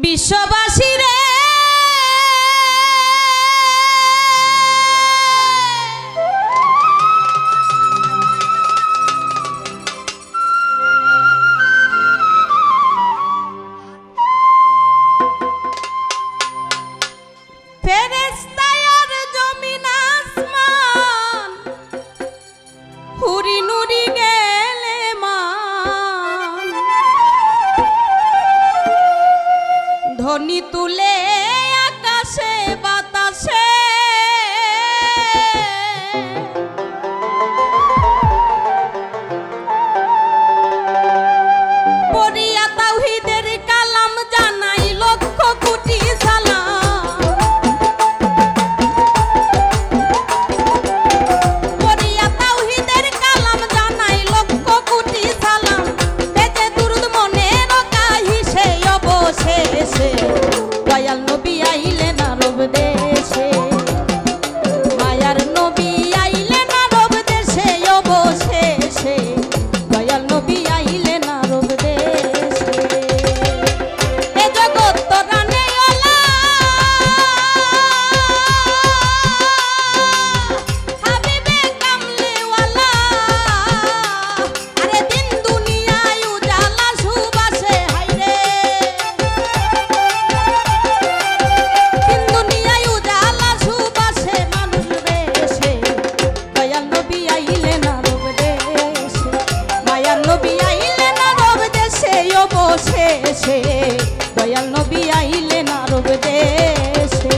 বিশ্ববাসী রে ধ্বনি তুলে আকাশে বাতাসে পড়িয়া তাওহীদের কালাম জানাই লক্ষ কোটি সালাম। পড়িয়া তাওহীদের কালাম জানাই লক্ষ কোটি সালাম। বেজে দুরুদ মনে রকাহি সে অবশেষে দয়াল নবী আইলেন আরব দেশে। মায়ার নবী আইলেন আরব দেশে অবশেষে দয়াল নবী আইলেন আরব দেশে। এ জগৎ তরানে ওলা হাবিবে কামলিওয়ালা আরে দিন দুনিয়ায় উজালা সুবাসে হাইরে। দয়াল নবী আইলেন আরব দেশে।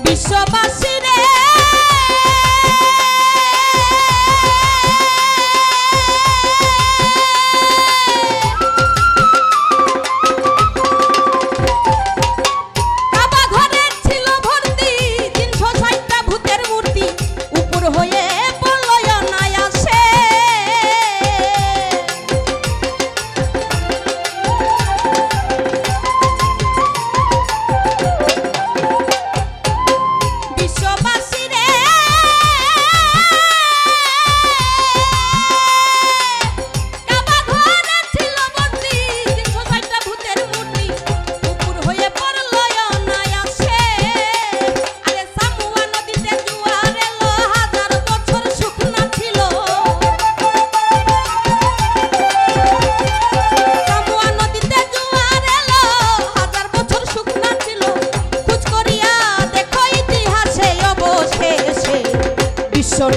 বিশ্ববাসী রে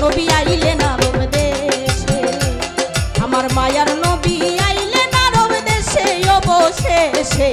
নবী আইলেন আরব দেশে। আমার মায়ার নবী আইলেন আরব দেশে অবশেষে